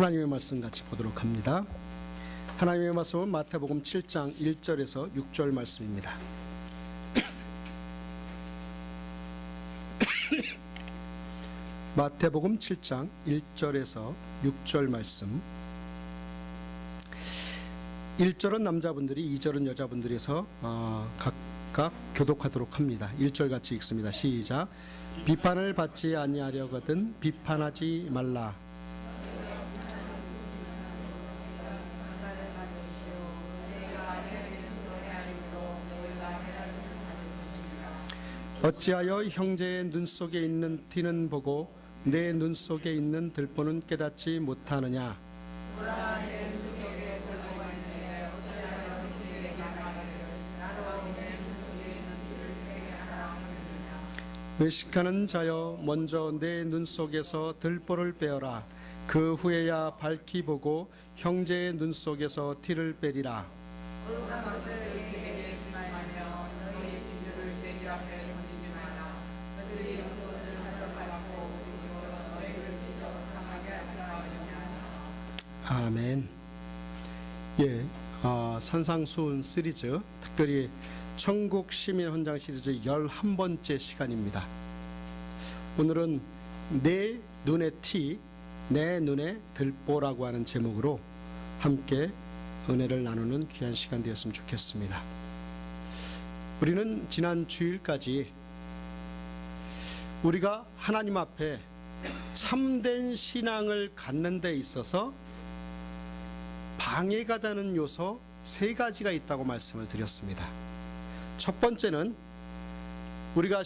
하나님의 말씀 같이 보도록 합니다. 하나님의 말씀은 마태복음 7장 1절에서 6절 말씀입니다. 마태복음 7장 1절에서 6절 말씀. 1절은 남자분들이, 2절은 여자분들이서 각각 교독하도록 합니다. 1절 같이 읽습니다. 시작. 비판을 받지 아니하려거든 비판하지 말라. 어찌하여 형제의 눈 속에 있는 티는 보고 내 눈 속에 있는 들보는 깨닫지 못하느냐. 의식하는 자여, 먼저 내 눈 속에서 들보를 빼어라. 그 후에야 밝히 보고 형제의 눈 속에서 티를 빼리라. 아멘. 예, 산상수훈 시리즈, 특별히 천국 시민 헌장 시리즈 11번째 시간입니다. 오늘은 내 눈의 티, 내 눈의 들보라고 하는 제목으로 함께 은혜를 나누는 귀한 시간 되었으면 좋겠습니다. 우리는 지난 주일까지 우리가 하나님 앞에 참된 신앙을 갖는 데 있어서 방해가 되는 요소 3가지가 있다고 말씀을 드렸습니다. 첫 번째는 우리가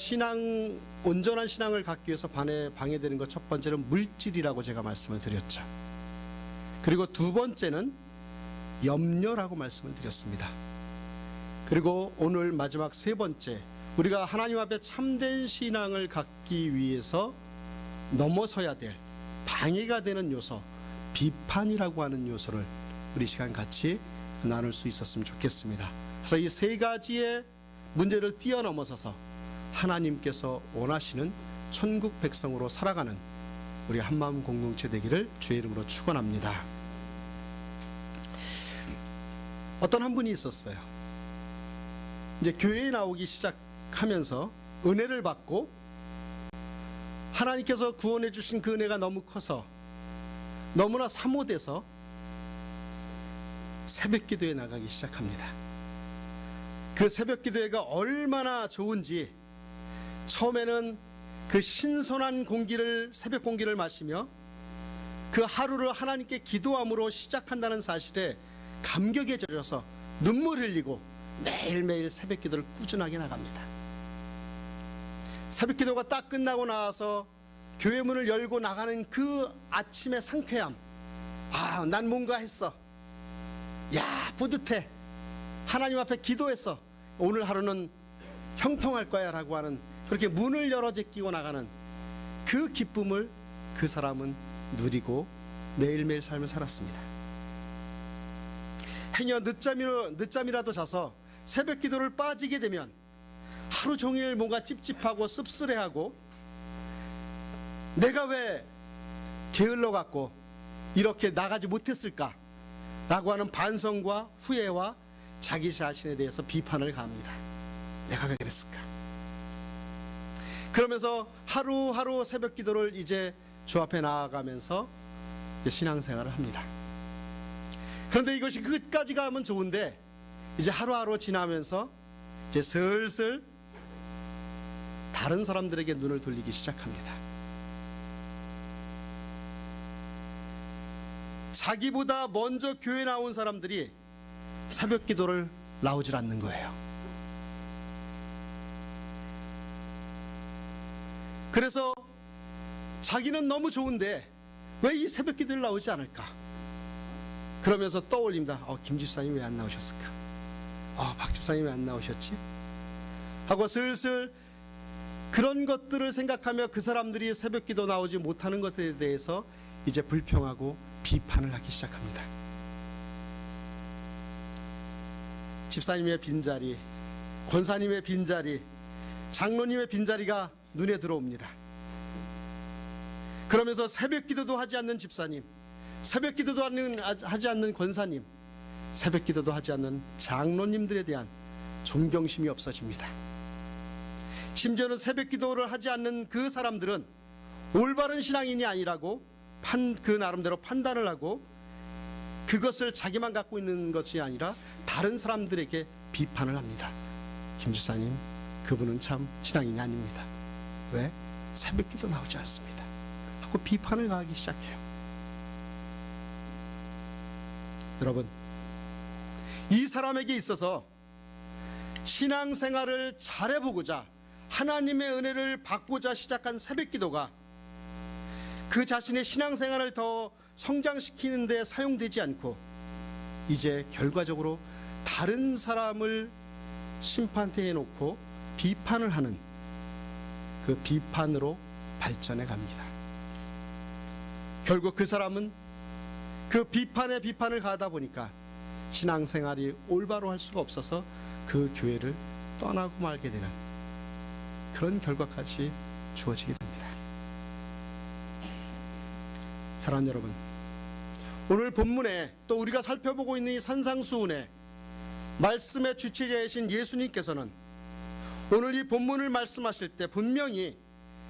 온전한 신앙을 갖기 위해서 방해되는 것, 첫 번째는 물질이라고 제가 말씀을 드렸죠. 그리고 두 번째는 염려라고 말씀을 드렸습니다. 그리고 오늘 마지막 3번째, 우리가 하나님 앞에 참된 신앙을 갖기 위해서 넘어서야 될 방해가 되는 요소, 비판이라고 하는 요소를 우리 시간 같이 나눌 수 있었으면 좋겠습니다. 그래서 이 3가지의 문제를 뛰어넘어서서 하나님께서 원하시는 천국 백성으로 살아가는 우리 한마음 공동체 되기를 주의 이름으로 축원합니다. 어떤 한 분이 있었어요. 이제 교회에 나오기 시작하면서 은혜를 받고 하나님께서 구원해 주신 그 은혜가 너무 커서 너무나 사모돼서 새벽 기도에 나가기 시작합니다. 그 새벽 기도회가 얼마나 좋은지, 처음에는 그 신선한 공기를, 새벽 공기를 마시며 그 하루를 하나님께 기도함으로 시작한다는 사실에 감격에 젖어서 눈물 흘리고 매일매일 새벽 기도를 꾸준하게 나갑니다. 새벽 기도가 딱 끝나고 나와서 교회 문을 열고 나가는 그 아침의 상쾌함, 난 뭔가 했어, 야 뿌듯해, 하나님 앞에 기도했어, 오늘 하루는 형통할 거야 라고 하는, 그렇게 문을 열어 제끼고 나가는 그 기쁨을 그 사람은 누리고 매일매일 삶을 살았습니다. 행여 늦잠이라도 자서 새벽 기도를 빠지게 되면 하루 종일 뭔가 찝찝하고 씁쓸해하고, 내가 왜 게을러갖고 이렇게 나가지 못했을까 라고 하는 반성과 후회와 자기 자신에 대해서 비판을 가합니다. 내가 왜 그랬을까? 그러면서 하루하루 새벽 기도를 이제 주 앞에 나아가면서 이제 신앙생활을 합니다. 그런데 이것이 끝까지 가면 좋은데, 이제 하루하루 지나면서 이제 슬슬 다른 사람들에게 눈을 돌리기 시작합니다. 자기보다 먼저 교회 나온 사람들이 새벽 기도를 나오질 않는 거예요. 그래서 자기는 너무 좋은데 왜 이 새벽 기도를 나오지 않을까? 그러면서 떠올립니다. 김 집사님 왜 안 나오셨을까? 박 집사님 왜 안 나오셨지? 하고 슬슬 그런 것들을 생각하며 그 사람들이 새벽 기도 나오지 못하는 것에 대해서 이제 불평하고 비판을 하기 시작합니다. 집사님의 빈자리, 권사님의 빈자리, 장로님의 빈자리가 눈에 들어옵니다. 그러면서 새벽 기도도 하지 않는 집사님, 새벽 기도도 하지 않는 권사님, 새벽 기도도 하지 않는 장로님들에 대한 존경심이 없어집니다. 심지어는 새벽 기도를 하지 않는 그 사람들은 올바른 신앙인이 아니라고 그 나름대로 판단을 하고 그것을 자기만 갖고 있는 것이 아니라 다른 사람들에게 비판을 합니다. 김 집사님, 그분은 참 신앙인이 아닙니다. 왜? 새벽 기도 나오지 않습니다 하고 비판을 가하기 시작해요. 여러분, 이 사람에게 있어서 신앙생활을 잘해보고자 하나님의 은혜를 받고자 시작한 새벽 기도가 그 자신의 신앙생활을 더 성장시키는 데 사용되지 않고 이제 결과적으로 다른 사람을 심판대에 놓고 비판을 하는 그 비판으로 발전해 갑니다. 결국 그 사람은 그 비판에 비판을 가하다 보니까 신앙생활이 올바로 할 수가 없어서 그 교회를 떠나고 말게 되는 그런 결과까지 주어지게 됩니다. 사랑하는 여러분, 오늘 본문에 또 우리가 살펴보고 있는 이 산상수훈의 말씀의 주체자이신 예수님께서는 오늘 이 본문을 말씀하실 때 분명히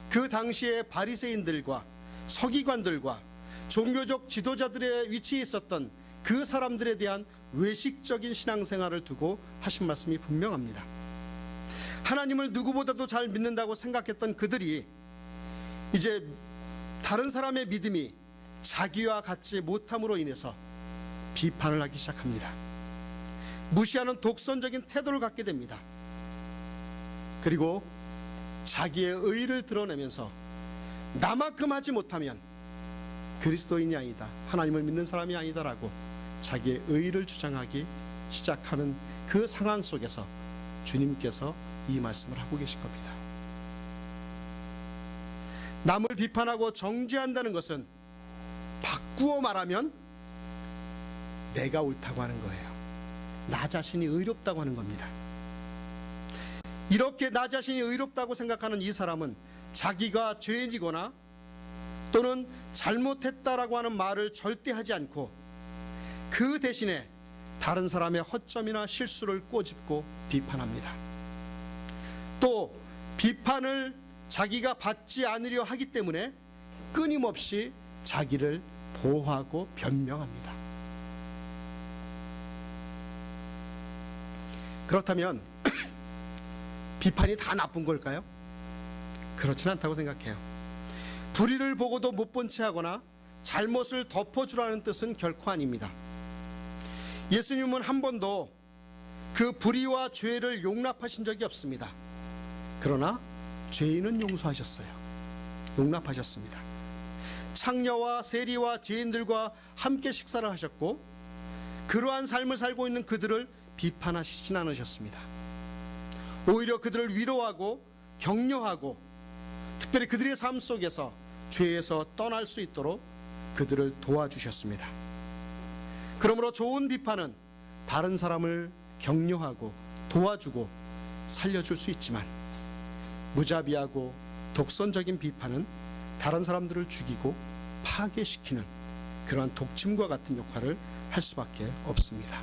그 당시의 바리새인들과 서기관들과 종교적 지도자들의 위치에 있었던 그 사람들에 대한 외식적인 신앙생활을 두고 하신 말씀이 분명합니다. 하나님을 누구보다도 잘 믿는다고 생각했던 그들이 이제 다른 사람의 믿음이 자기와 같지 못함으로 인해서 비판을 하기 시작합니다. 무시하는 독선적인 태도를 갖게 됩니다. 그리고 자기의 의의를 드러내면서 나만큼 하지 못하면 그리스도인이 아니다, 하나님을 믿는 사람이 아니다라고 자기의 의의를 주장하기 시작하는 그 상황 속에서 주님께서 이 말씀을 하고 계신 겁니다. 남을 비판하고 정죄한다는 것은 바꾸어 말하면 내가 옳다고 하는 거예요. 나 자신이 의롭다고 하는 겁니다. 이렇게 나 자신이 의롭다고 생각하는 이 사람은 자기가 죄인이거나 또는 잘못했다라고 하는 말을 절대 하지 않고 그 대신에 다른 사람의 허점이나 실수를 꼬집고 비판합니다. 또 비판을 자기가 받지 않으려 하기 때문에 끊임없이 자기를 보호하고 변명합니다. 그렇다면 비판이 다 나쁜 걸까요? 그렇진 않다고 생각해요. 불의를 보고도 못 본 채 하거나 잘못을 덮어주라는 뜻은 결코 아닙니다. 예수님은 한 번도 그 불의와 죄를 용납하신 적이 없습니다. 그러나 죄인은 용서하셨어요. 용납하셨습니다. 창녀와 세리와 죄인들과 함께 식사를 하셨고 그러한 삶을 살고 있는 그들을 비판하시진 않으셨습니다. 오히려 그들을 위로하고 격려하고 특별히 그들의 삶 속에서 죄에서 떠날 수 있도록 그들을 도와주셨습니다. 그러므로 좋은 비판은 다른 사람을 격려하고 도와주고 살려줄 수 있지만 무자비하고 독선적인 비판은 다른 사람들을 죽이고 파괴시키는 그러한 독침과 같은 역할을 할 수밖에 없습니다.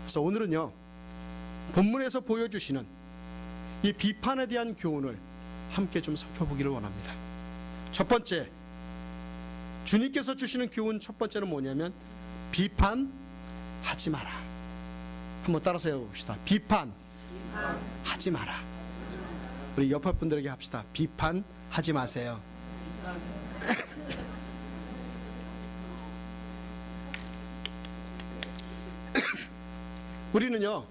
그래서 오늘은요, 본문에서 보여주시는 이 비판에 대한 교훈을 함께 좀 살펴보기를 원합니다. 첫 번째, 주님께서 주시는 교훈 첫 번째는 뭐냐면 비판하지 마라. 한번 따라서 해봅시다. 비판하지 마라. 우리 옆에 분들에게 합시다. 비판하지 마세요. 우리는요,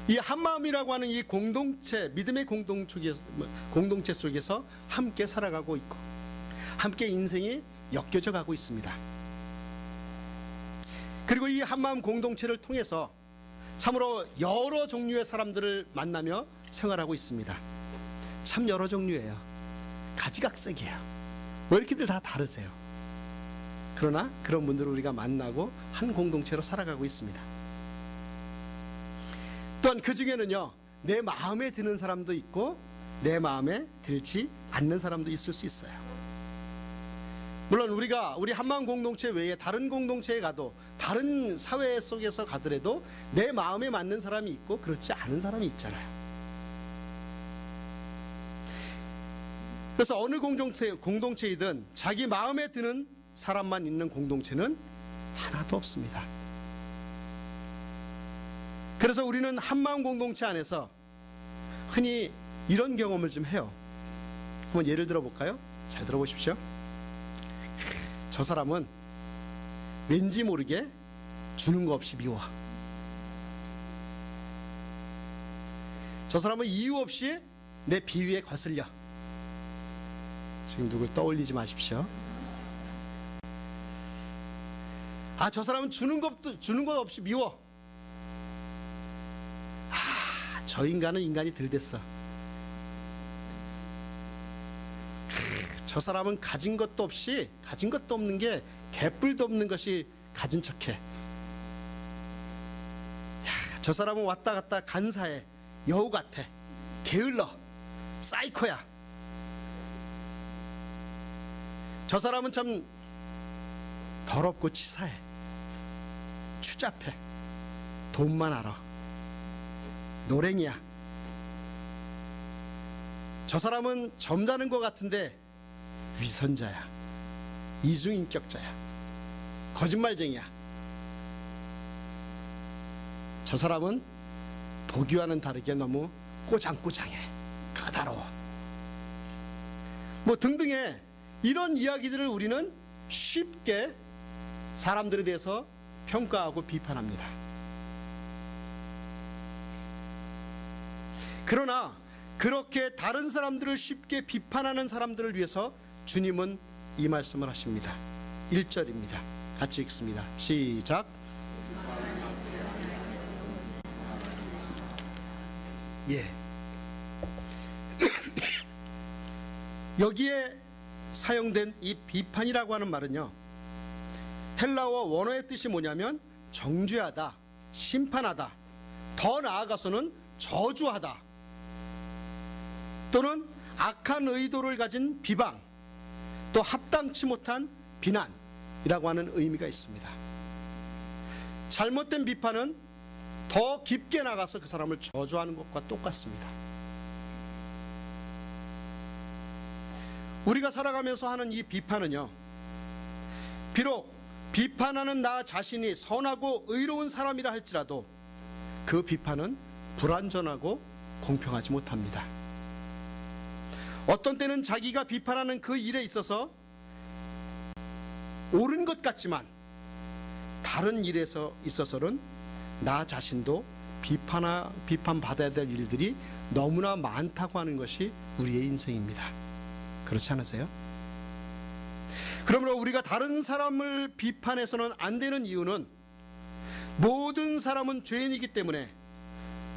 이 한마음이라고 하는 이 공동체, 믿음의 공동체 속에서 함께 살아가고 있고 함께 인생이 엮여져 가고 있습니다. 그리고 이 한마음 공동체를 통해서 참으로 여러 종류의 사람들을 만나며 생활하고 있습니다. 참 여러 종류예요. 가지각색이에요. 왜 이렇게들 다 다르세요? 그러나 그런 분들을 우리가 만나고 한 공동체로 살아가고 있습니다. 또한 그 중에는요, 내 마음에 드는 사람도 있고 내 마음에 들지 않는 사람도 있을 수 있어요. 물론 우리 한마음 공동체 외에 다른 공동체에 가도, 다른 사회 속에서 가더라도 내 마음에 맞는 사람이 있고 그렇지 않은 사람이 있잖아요. 그래서 어느 공동체이든 자기 마음에 드는 사람만 있는 공동체는 하나도 없습니다. 그래서 우리는 한마음 공동체 안에서 흔히 이런 경험을 좀 해요. 한번 예를 들어 볼까요? 잘 들어보십시오. 저 사람은 왠지 모르게 주는 거 없이 미워. 저 사람은 이유 없이 내 비위에 거슬려. 지금 누굴 떠올리지 마십시오. 아, 저 사람은 주는 것 없이 미워. 아, 저 인간은 인간이 덜 됐어. 저 사람은 가진 것도 없는 게 개뿔도 없는 것이 가진 척해. 야, 저 사람은 왔다 갔다 간사해. 여우 같아. 게을러. 사이코야. 저 사람은 참 더럽고 치사해. 추잡해. 돈만 알아. 노랭이야. 저 사람은 점잖은 것 같은데 위선자야. 이중인격자야. 거짓말쟁이야. 저 사람은 보기와는 다르게 너무 꼬장꼬장해. 까다로워. 뭐 등등의 이런 이야기들을 우리는 쉽게 사람들에 대해서 평가하고 비판합니다. 그러나 그렇게 다른 사람들을 쉽게 비판하는 사람들을 위해서 주님은 이 말씀을 하십니다. 1절입니다. 같이 읽습니다. 시작. 예. 여기에 사용된 이 비판이라고 하는 말은요, 헬라어 원어의 뜻이 뭐냐면 정죄하다, 심판하다, 더 나아가서는 저주하다, 또는 악한 의도를 가진 비방, 또 합당치 못한 비난이라고 하는 의미가 있습니다. 잘못된 비판은 더 깊게 나가서 그 사람을 저주하는 것과 똑같습니다. 우리가 살아가면서 하는 이 비판은요, 비록 비판하는 나 자신이 선하고 의로운 사람이라 할지라도 그 비판은 불완전하고 공평하지 못합니다. 어떤 때는 자기가 비판하는 그 일에 있어서 옳은 것 같지만 다른 일에서 있어서는 나 자신도 비판받아야 될 일들이 너무나 많다고 하는 것이 우리의 인생입니다. 그렇지 않으세요? 그러므로 우리가 다른 사람을 비판해서는 안 되는 이유는 모든 사람은 죄인이기 때문에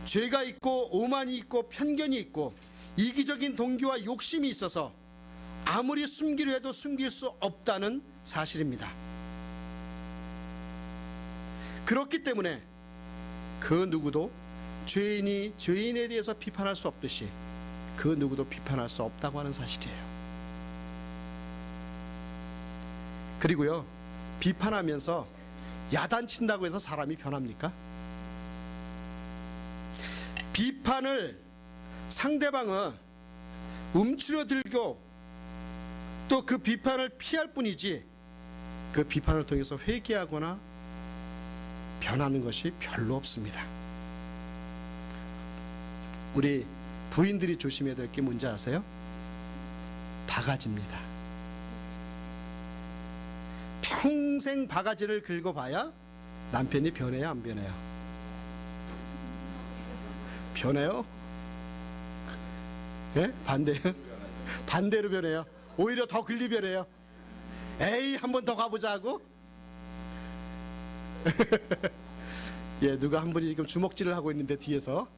죄가 있고 오만이 있고 편견이 있고 이기적인 동기와 욕심이 있어서 아무리 숨기려 해도 숨길 수 없다는 사실입니다. 그렇기 때문에 그 누구도 죄인이 죄인에 대해서 비판할 수 없듯이 그 누구도 비판할 수 없다고 하는 사실이에요. 그리고요, 비판하면서 야단친다고 해서 사람이 변합니까? 비판을 상대방은 움츠러들고 또 그 비판을 피할 뿐이지 그 비판을 통해서 회개하거나 변하는 것이 별로 없습니다. 우리 부인들이 조심해야 될 게 뭔지 아세요? 바가지입니다. 평생 바가지를 긁어봐야 남편이 변해요, 안 변해요? 변해요? 예? 반대요? 반대로 변해요. 오히려 더 글리 변해요. 에이, 한 번 더 가보자고? 예, 누가 한 분이 지금 주먹질을 하고 있는데 뒤에서.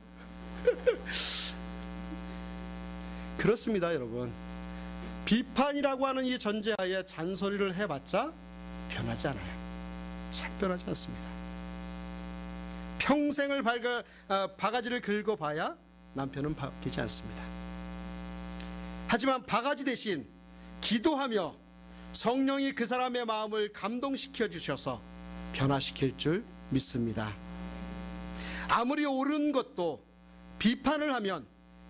그렇습니다, 여러분. 비판이라고 하는 이 전제하에 잔소리를 해봤자 변하지 않아요. 잘 변하지 않습니다. 평생을 바가지를 긁어봐야 남편은 바뀌지 않습니다. 하지만 바가지 대신 기도하며 성령이 그 사람의 마음을 감동시켜 주셔서 변화시킬 줄 믿습니다. 아무리 옳은 것도 비판을 하면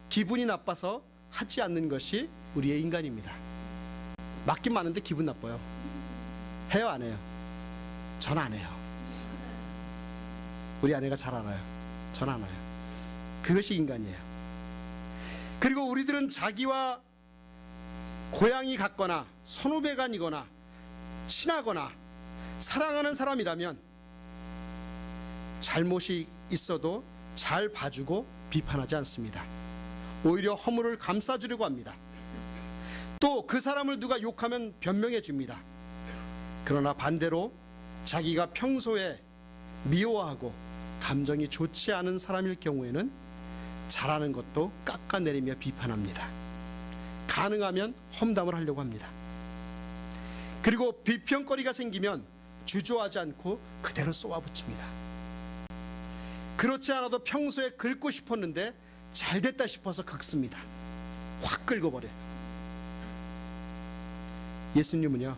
기분이 나빠서 하지 않는 것이 우리의 인간입니다. 맞긴 맞는데 기분 나빠요. 해요, 안 해요? 전 안 해요. 우리 아내가 잘 알아요. 전 안 해요. 그것이 인간이에요. 그리고 우리들은 자기와 고향이 같거나 선후배간이거나 친하거나 사랑하는 사람이라면 잘못이 있어도 잘 봐주고 비판하지 않습니다. 오히려 허물을 감싸주려고 합니다. 또 그 사람을 누가 욕하면 변명해 줍니다. 그러나 반대로 자기가 평소에 미워하고 감정이 좋지 않은 사람일 경우에는 잘하는 것도 깎아내리며 비판합니다. 가능하면 험담을 하려고 합니다. 그리고 비평거리가 생기면 주저하지 않고 그대로 쏘아붙입니다. 그렇지 않아도 평소에 긁고 싶었는데 잘됐다 싶어서 긁습니다. 확 긁어버려요. 예수님은요,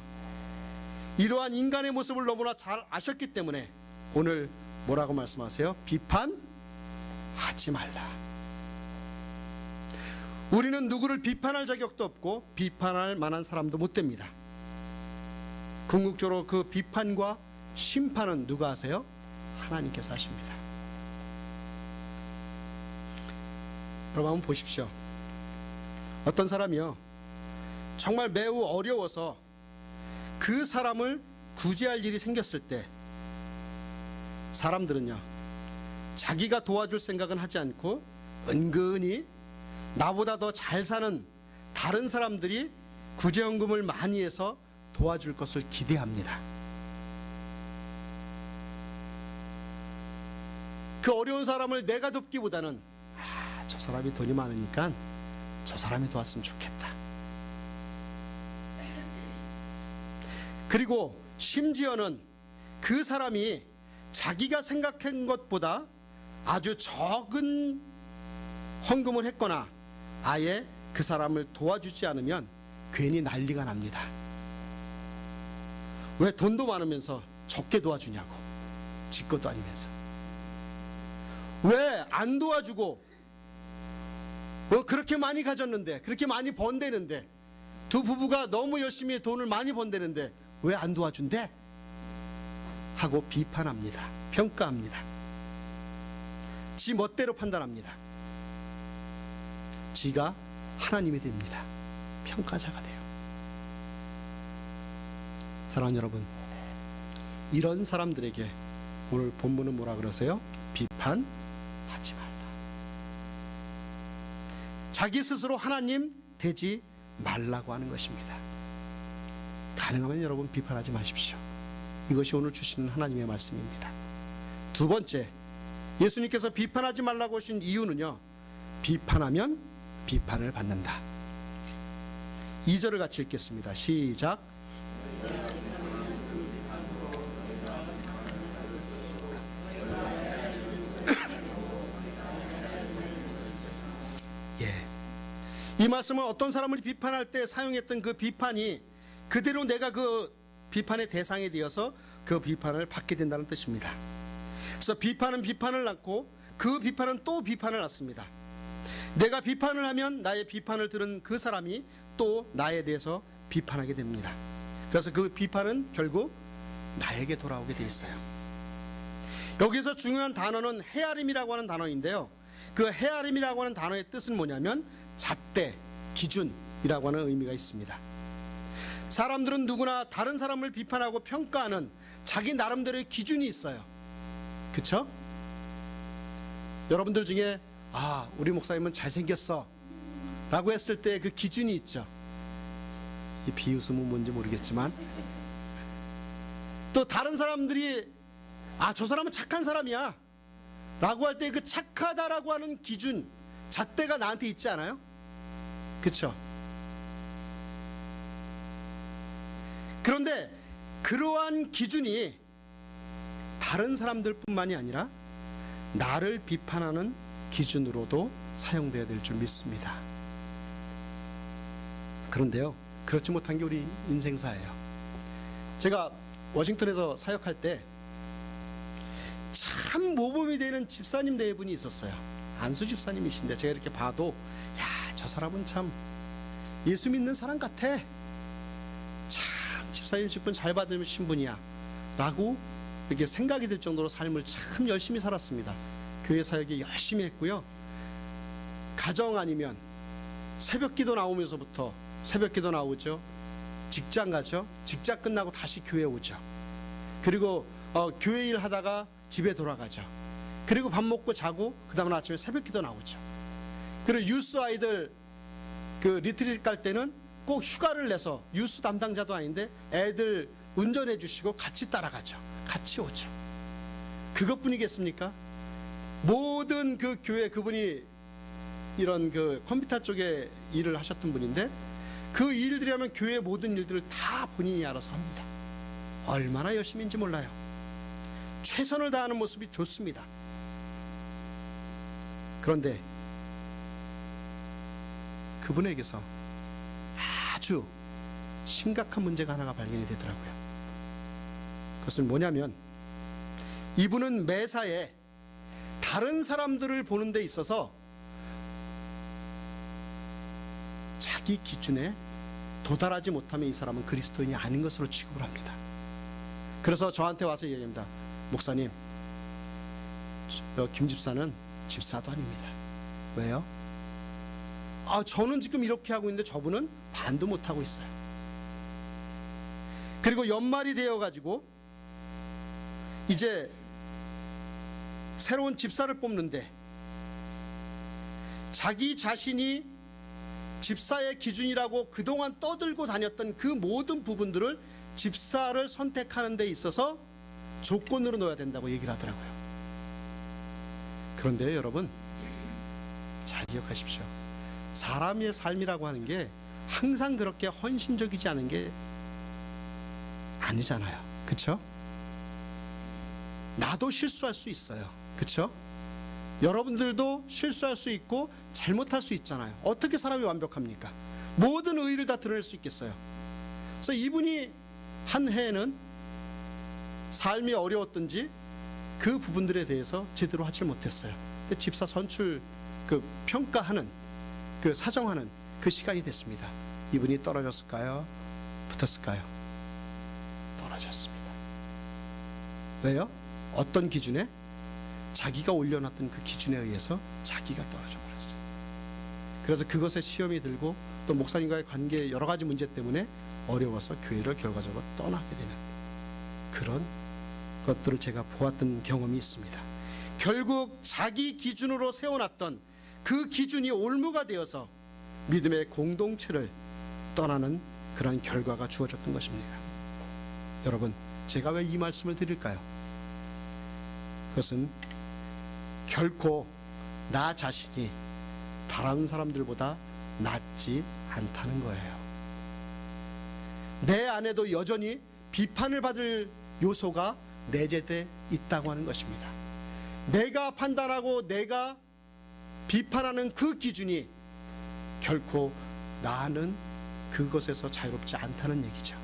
이러한 인간의 모습을 너무나 잘 아셨기 때문에 오늘 뭐라고 말씀하세요? 비판하지 말라. 우리는 누구를 비판할 자격도 없고 비판할 만한 사람도 못 됩니다. 궁극적으로 그 비판과 심판은 누가 하세요? 하나님께서 하십니다. 여러분 한번 보십시오. 어떤 사람이요, 정말 매우 어려워서 그 사람을 구제할 일이 생겼을 때 사람들은요, 자기가 도와줄 생각은 하지 않고 은근히 나보다 더 잘 사는 다른 사람들이 구제연금을 많이 해서 도와줄 것을 기대합니다. 그 어려운 사람을 내가 돕기보다는 저 사람이 돈이 많으니까 저 사람이 도왔으면 좋겠다. 그리고 심지어는 그 사람이 자기가 생각한 것보다 아주 적은 헌금을 했거나 아예 그 사람을 도와주지 않으면 괜히 난리가 납니다. 왜 돈도 많으면서 적게 도와주냐고, 지 것도 아니면서. 왜 안 도와주고, 그렇게 많이 가졌는데, 그렇게 많이 번대는데, 두 부부가 너무 열심히 돈을 많이 번대는데 왜 안 도와준대? 하고 비판합니다. 평가합니다. 지 멋대로 판단합니다. 지가 하나님이 됩니다. 평가자가 돼요. 사랑하는 여러분, 이런 사람들에게 오늘 본문은 뭐라 그러세요? 비판하지 말라. 자기 스스로 하나님 되지 말라고 하는 것입니다. 가능하면 여러분 비판하지 마십시오. 이것이 오늘 주시는 하나님의 말씀입니다. 두 번째, 예수님께서 비판하지 말라고 하신 이유는요, 비판하면 비판을 받는다. 2절을 같이 읽겠습니다. 시작. 이 말씀은 어떤 사람을 비판할 때 사용했던 그 비판이 그대로 내가 그 비판의 대상이 되어서 그 비판을 받게 된다는 뜻입니다. 그래서 비판은 비판을 낳고 그 비판은 또 비판을 낳습니다. 내가 비판을 하면 나의 비판을 들은 그 사람이 또 나에 대해서 비판하게 됩니다. 그래서 그 비판은 결국 나에게 돌아오게 돼 있어요. 여기서 중요한 단어는 헤아림이라고 하는 단어인데요, 그 헤아림이라고 하는 단어의 뜻은 뭐냐면 잣대, 기준이라고 하는 의미가 있습니다. 사람들은 누구나 다른 사람을 비판하고 평가하는 자기 나름대로의 기준이 있어요. 그렇죠? 여러분들 중에 우리 목사님은 잘생겼어 라고 했을 때 그 기준이 있죠. 이 비웃음은 뭔지 모르겠지만, 또 다른 사람들이 저 사람은 착한 사람이야 라고 할 때 그 착하다라고 하는 기준, 잣대가 나한테 있지 않아요? 그렇죠? 그런데 그러한 기준이 다른 사람들뿐만이 아니라 나를 비판하는 기준으로도 사용되어야 될 줄 믿습니다. 그런데요, 그렇지 못한 게 우리 인생사예요. 제가 워싱턴에서 사역할 때 참 모범이 되는 집사님 네 분이 있었어요. 안수 집사님이신데 제가 이렇게 봐도 야, 저 사람은 참 예수 믿는 사람 같아. 참 집사님 직분 잘 받으신 분이야 라고 이렇게 생각이 들 정도로 삶을 참 열심히 살았습니다. 교회 사역에 열심히 했고요. 가정 아니면 새벽기도 나오면서부터 새벽기도 나오죠. 직장 가죠. 직장 끝나고 다시 교회 오죠. 그리고 교회 일 하다가 집에 돌아가죠. 그리고 밥 먹고 자고 그 다음날 아침에 새벽기도 나오죠. 그리고 유스 아이들 그 리트릿 갈 때는 꼭 휴가를 내서 유스 담당자도 아닌데 애들 운전해 주시고 같이 따라가죠. 같이 오죠. 그것뿐이겠습니까? 모든 그 교회, 그분이 이런 그 컴퓨터 쪽에 일을 하셨던 분인데 그 일들이 하면 교회 모든 일들을 다 본인이 알아서 합니다. 얼마나 열심인지 몰라요. 최선을 다하는 모습이 좋습니다. 그런데 그분에게서 아주 심각한 문제가 하나가 발견이 되더라고요. 그것은 뭐냐면 이분은 매사에 다른 사람들을 보는 데 있어서 자기 기준에 도달하지 못하면 이 사람은 그리스도인이 아닌 것으로 취급을 합니다. 그래서 저한테 와서 얘기합니다. 목사님, 김 집사는 집사도 아닙니다. 왜요? 저는 지금 이렇게 하고 있는데 저분은 반도 못하고 있어요. 그리고 연말이 되어가지고 이제 새로운 집사를 뽑는데 자기 자신이 집사의 기준이라고 그동안 떠들고 다녔던 그 모든 부분들을 집사를 선택하는 데 있어서 조건으로 넣어야 된다고 얘기를 하더라고요. 그런데 여러분 잘 기억하십시오. 사람의 삶이라고 하는 게 항상 그렇게 헌신적이지 않은 게 아니잖아요. 그렇죠? 나도 실수할 수 있어요. 그렇죠? 여러분들도 실수할 수 있고 잘못할 수 있잖아요. 어떻게 사람이 완벽합니까? 모든 의의를 다 드러낼 수 있겠어요. 그래서 이분이 한 해에는 삶이 어려웠던지 그 부분들에 대해서 제대로 하질 못했어요. 집사 선출 그 평가하는 그 사정하는 그 시간이 됐습니다. 이분이 떨어졌을까요? 붙었을까요? 떨어졌습니다. 왜요? 어떤 기준에? 자기가 올려놨던 그 기준에 의해서 자기가 떨어져 버렸어요. 그래서 그것에 시험이 들고 또 목사님과의 관계 여러 가지 문제 때문에 어려워서 교회를 결과적으로 떠나게 되는 그런 것들을 제가 보았던 경험이 있습니다. 결국 자기 기준으로 세워놨던 그 기준이 올무가 되어서 믿음의 공동체를 떠나는 그런 결과가 주어졌던 것입니다. 여러분, 제가 왜 이 말씀을 드릴까요? 그것은 결코 나 자신이 다른 사람들보다 낫지 않다는 거예요. 내 안에도 여전히 비판을 받을 요소가 내재돼 있다고 하는 것입니다. 내가 판단하고 내가 비판하는 그 기준이 결코 나는 그것에서 자유롭지 않다는 얘기죠.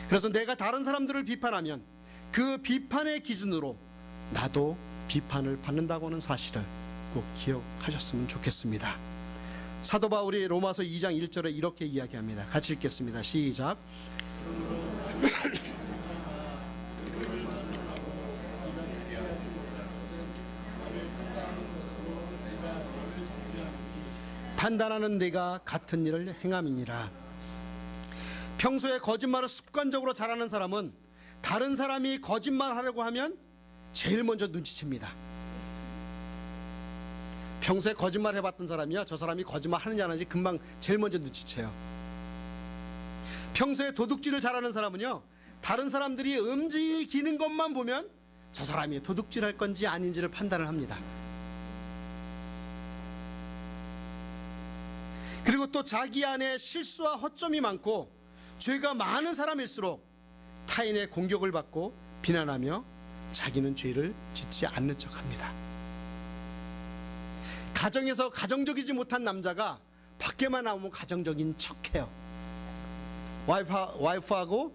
그래서 내가 다른 사람들을 비판하면 그 비판의 기준으로 나도 비판을 받는다고 하는 사실을 꼭 기억하셨으면 좋겠습니다. 사도 바울이 로마서 2장 1절에 이렇게 이야기합니다. 같이 읽겠습니다. 시작. 판단하는 내가 같은 일을 행함이니라. 평소에 거짓말을 습관적으로 잘하는 사람은 다른 사람이 거짓말하려고 하면 제일 먼저 눈치챕니다. 평소에 거짓말 해봤던 사람이요, 저 사람이 거짓말 하는지 안 하는지 금방 제일 먼저 눈치채요. 평소에 도둑질을 잘하는 사람은요, 다른 사람들이 움직이는 것만 보면 저 사람이 도둑질할 건지 아닌지를 판단을 합니다. 그리고 또 자기 안에 실수와 허점이 많고 죄가 많은 사람일수록 타인의 공격을 받고 비난하며 자기는 죄를 짓지 않는 척합니다. 가정에서 가정적이지 못한 남자가 밖에만 나오면 가정적인 척해요. 와이프하고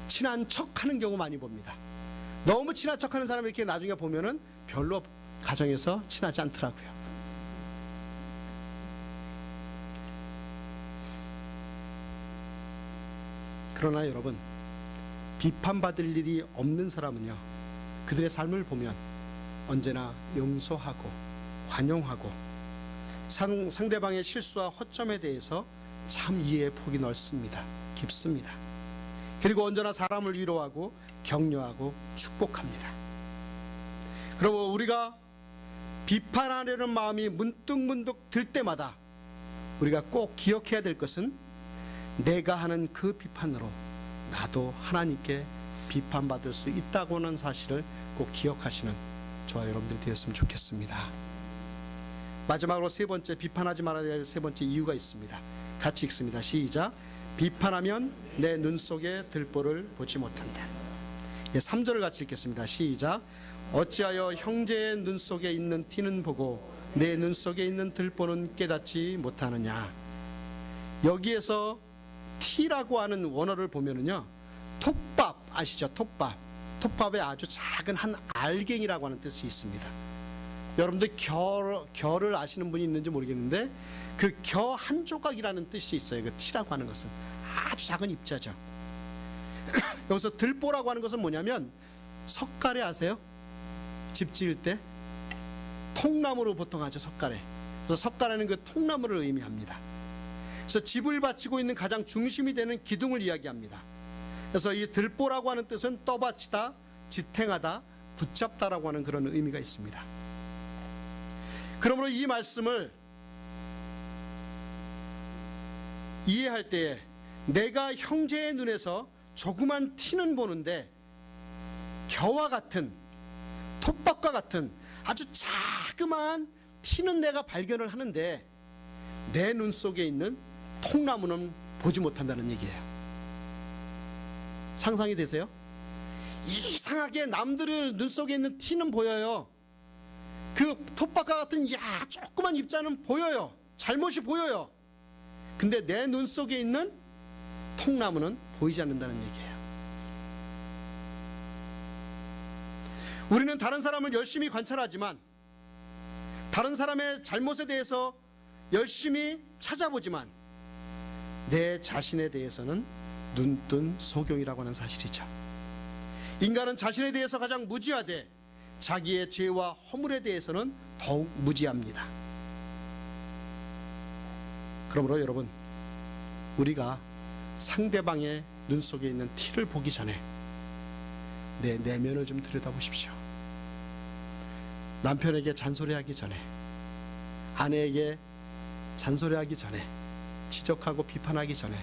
친한 척하는 경우 많이 봅니다. 너무 친한 척하는 사람 이렇게 나중에 보면은 별로 가정에서 친하지 않더라고요. 그러나 여러분, 비판받을 일이 없는 사람은요, 그들의 삶을 보면 언제나 용서하고 관용하고 상대방의 실수와 허점에 대해서 참 이해의 폭이 넓습니다. 깊습니다. 그리고 언제나 사람을 위로하고 격려하고 축복합니다. 그러므로 우리가 비판하려는 마음이 문득문득 들 때마다 우리가 꼭 기억해야 될 것은 내가 하는 그 비판으로 나도 하나님께 비판받을 수 있다고 하는 사실을 꼭 기억하시는 저와 여러분들이 되었으면 좋겠습니다. 마지막으로 세 번째, 비판하지 말아야 될 세 번째 이유가 있습니다. 같이 읽습니다. 시작. 비판하면 내 눈 속에 들보를 보지 못한다. 3절을 같이 읽겠습니다. 시작. 어찌하여 형제의 눈 속에 있는 티는 보고 내 눈 속에 있는 들보는 깨닫지 못하느냐. 여기에서 티라고 하는 원어를 보면은요, 톱밥 아시죠? 톱밥에 아주 작은 한 알갱이라고 하는 뜻이 있습니다. 여러분들 겨를 아시는 분이 있는지 모르겠는데 그 겨 한 조각이라는 뜻이 있어요. 그 티라고 하는 것은 아주 작은 입자죠. 여기서 들보라고 하는 것은 뭐냐면, 석가래 아세요? 집 지을 때 통나무로 보통 하죠. 석가래. 그래서 석가래는 그 통나무를 의미합니다. 그래서 집을 받치고 있는 가장 중심이 되는 기둥을 이야기합니다. 그래서 이 들보라고 하는 뜻은 떠받치다, 지탱하다, 붙잡다라고 하는 그런 의미가 있습니다. 그러므로 이 말씀을 이해할 때에 내가 형제의 눈에서 조그만 티는 보는데 겨와 같은, 톱밥과 같은 아주 자그마한 티는 내가 발견을 하는데 내 눈 속에 있는 통나무는 보지 못한다는 얘기예요. 상상이 되세요? 이상하게 남들의 눈 속에 있는 티는 보여요. 그 톱밥과 같은 조그만 입자는 보여요. 잘못이 보여요. 근데 내 눈 속에 있는 통나무는 보이지 않는다는 얘기예요. 우리는 다른 사람을 열심히 관찰하지만, 다른 사람의 잘못에 대해서 열심히 찾아보지만 내 자신에 대해서는 눈뜬 소경이라고 하는 사실이죠. 인간은 자신에 대해서 가장 무지하되 자기의 죄와 허물에 대해서는 더욱 무지합니다. 그러므로 여러분, 우리가 상대방의 눈 속에 있는 티를 보기 전에 내 내면을 좀 들여다보십시오. 남편에게 잔소리하기 전에, 아내에게 잔소리하기 전에, 지적하고 비판하기 전에,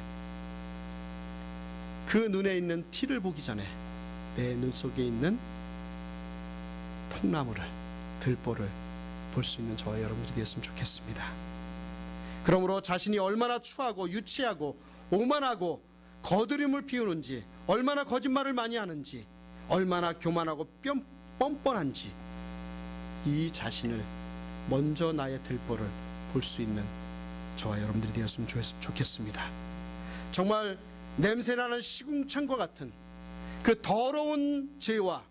그 눈에 있는 티를 보기 전에 내 눈 속에 있는 통나무를, 들보를 볼 수 있는 저와 여러분들이 되었으면 좋겠습니다. 그러므로 자신이 얼마나 추하고 유치하고 오만하고 거드림을 피우는지, 얼마나 거짓말을 많이 하는지, 얼마나 교만하고 뻔뻔한지, 이 자신을 먼저 나의 들보를 볼 수 있는 저와 여러분들이 되었으면 좋겠습니다. 정말 냄새나는 시궁창과 같은 그 더러운 죄와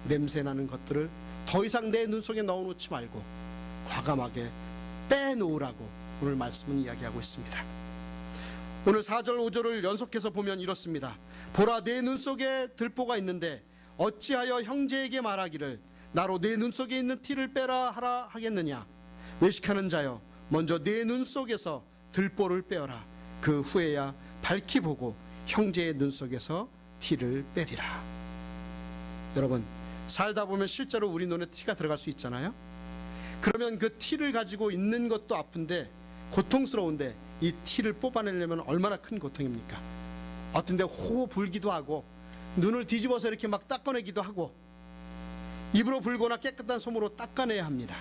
냄새나는 것들을 더 이상 내 눈 속에 넣어놓지 말고 과감하게 빼놓으라고 오늘 말씀은 이야기하고 있습니다. 오늘 4절 5절을 연속해서 보면 이렇습니다. 보라, 내 눈 속에 들보가 있는데 어찌하여 형제에게 말하기를 나로 내 눈 속에 있는 티를 빼라 하라 하겠느냐. 외식하는 자여, 먼저 내 눈 속에서 들보를 빼어라. 그 후에야 밝히 보고 형제의 눈 속에서 티를 빼리라. 여러분, 살다 보면 실제로 우리 눈에 티가 들어갈 수 있잖아요. 그러면 그 티를 가지고 있는 것도 아픈데 고통스러운데 이 티를 뽑아내려면 얼마나 큰 고통입니까? 어떤 데 호 불기도 하고 눈을 뒤집어서 이렇게 막 닦아내기도 하고 입으로 불거나 깨끗한 솜으로 닦아내야 합니다.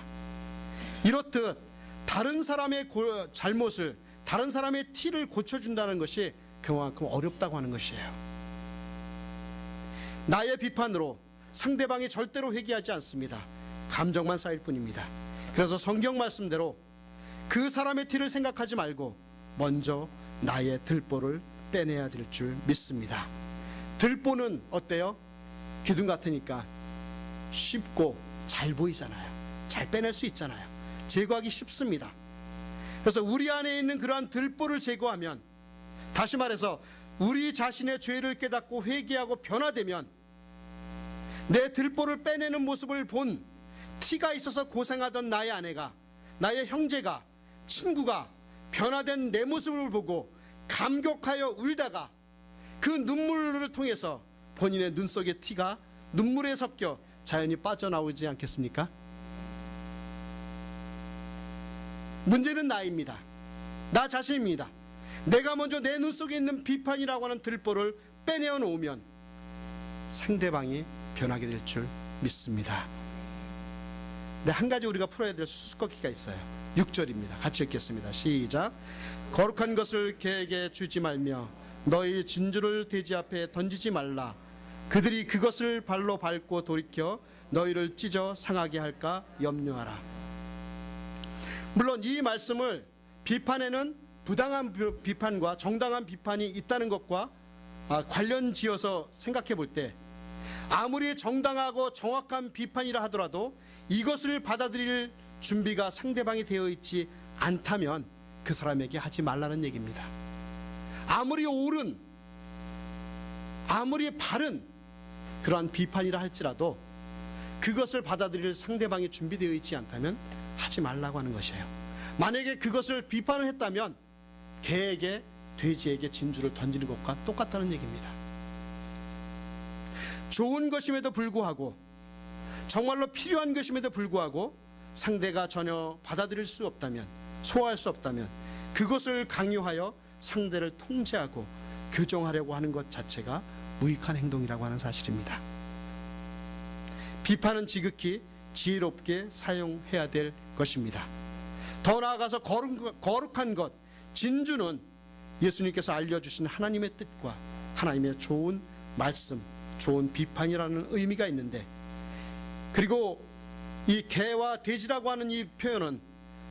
이렇듯 다른 사람의 잘못을, 다른 사람의 티를 고쳐준다는 것이 그만큼 어렵다고 하는 것이에요. 나의 비판으로 상대방이 절대로 회개하지 않습니다. 감정만 쌓일 뿐입니다. 그래서 성경 말씀대로 그 사람의 티를 생각하지 말고 먼저 나의 들보를 빼내야 될 줄 믿습니다. 들보는 어때요? 기둥 같으니까 쉽고 잘 보이잖아요. 잘 빼낼 수 있잖아요. 제거하기 쉽습니다. 그래서 우리 안에 있는 그러한 들보를 제거하면, 다시 말해서 우리 자신의 죄를 깨닫고 회개하고 변화되면, 내 들보를 빼내는 모습을 본 티가 있어서 고생하던 나의 아내가, 나의 형제가, 친구가 변화된 내 모습을 보고 감격하여 울다가 그 눈물을 통해서 본인의 눈 속의 티가 눈물에 섞여 자연히 빠져나오지 않겠습니까? 문제는 나입니다. 나 자신입니다. 내가 먼저 내 눈 속에 있는 비판이라고 하는 들보를 빼내어 놓으면 상대방이 변하게 될 줄 믿습니다. 근데 한 가지 우리가 풀어야 될 수수께끼가 있어요. 6절입니다. 같이 읽겠습니다. 시작. 거룩한 것을 개에게 주지 말며 너희 진주를 돼지 앞에 던지지 말라. 그들이 그것을 발로 밟고 돌이켜 너희를 찢어 상하게 할까 염려하라. 물론 이 말씀을 비판에는 부당한 비판과 정당한 비판이 있다는 것과 관련 지어서 생각해 볼 때, 아무리 정당하고 정확한 비판이라 하더라도 이것을 받아들일 준비가 상대방이 되어 있지 않다면 그 사람에게 하지 말라는 얘기입니다. 아무리 옳은, 아무리 바른 그러한 비판이라 할지라도 그것을 받아들일 상대방이 준비되어 있지 않다면 하지 말라고 하는 것이에요. 만약에 그것을 비판을 했다면 개에게, 돼지에게 진주를 던지는 것과 똑같다는 얘기입니다. 좋은 것임에도 불구하고, 정말로 필요한 것임에도 불구하고 상대가 전혀 받아들일 수 없다면, 소화할 수 없다면 그것을 강요하여 상대를 통제하고 교정하려고 하는 것 자체가 무익한 행동이라고 하는 사실입니다. 비판은 지극히 지혜롭게 사용해야 될 것입니다. 더 나아가서 거룩한 것, 진주는 예수님께서 알려주신 하나님의 뜻과 하나님의 좋은 말씀, 좋은 비판이라는 의미가 있는데, 그리고 이 개와 돼지라고 하는 이 표현은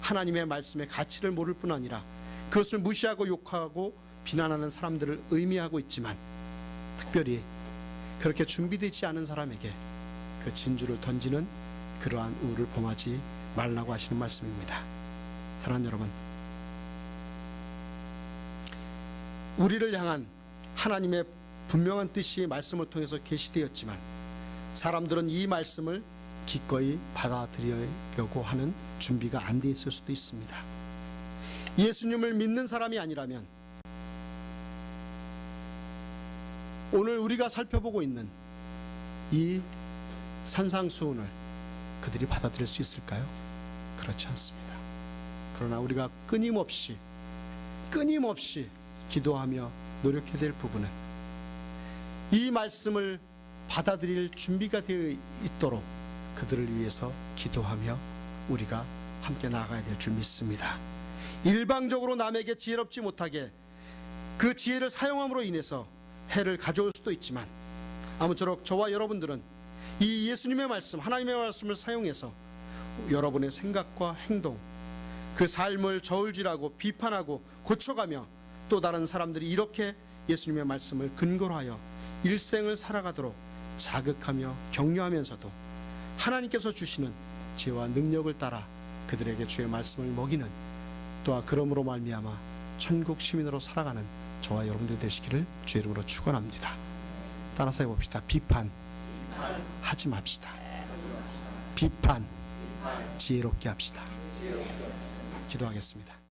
하나님의 말씀의 가치를 모를 뿐 아니라 그것을 무시하고 욕하고 비난하는 사람들을 의미하고 있지만, 특별히 그렇게 준비되지 않은 사람에게 그 진주를 던지는 그러한 우를 범하지 말라고 하시는 말씀입니다. 사랑하는 여러분, 우리를 향한 하나님의 분명한 뜻이 말씀을 통해서 계시되었지만 사람들은 이 말씀을 기꺼이 받아들이려고 하는 준비가 안 돼 있을 수도 있습니다. 예수님을 믿는 사람이 아니라면 오늘 우리가 살펴보고 있는 이 산상수훈을 그들이 받아들일 수 있을까요? 그렇지 않습니다. 그러나 우리가 끊임없이 기도하며 노력해야 될 부분은 이 말씀을 받아들일 준비가 되어 있도록 그들을 위해서 기도하며 우리가 함께 나아가야 될 줄 믿습니다. 일방적으로 남에게 지혜롭지 못하게 그 지혜를 사용함으로 인해서 해를 가져올 수도 있지만, 아무쪼록 저와 여러분들은 이 예수님의 말씀, 하나님의 말씀을 사용해서 여러분의 생각과 행동, 그 삶을 저울질하고 비판하고 고쳐가며 또 다른 사람들이 이렇게 예수님의 말씀을 근거로 하여 일생을 살아가도록 자극하며 격려하면서도 하나님께서 주시는 지혜와 능력을 따라 그들에게 주의 말씀을 먹이는, 또한 그러므로 말미암아 천국 시민으로 살아가는 저와 여러분들 되시기를 주의 이름으로 축원합니다. 따라서 해봅시다. 비판하지 맙시다. 비판 지혜롭게 합시다. 기도하겠습니다.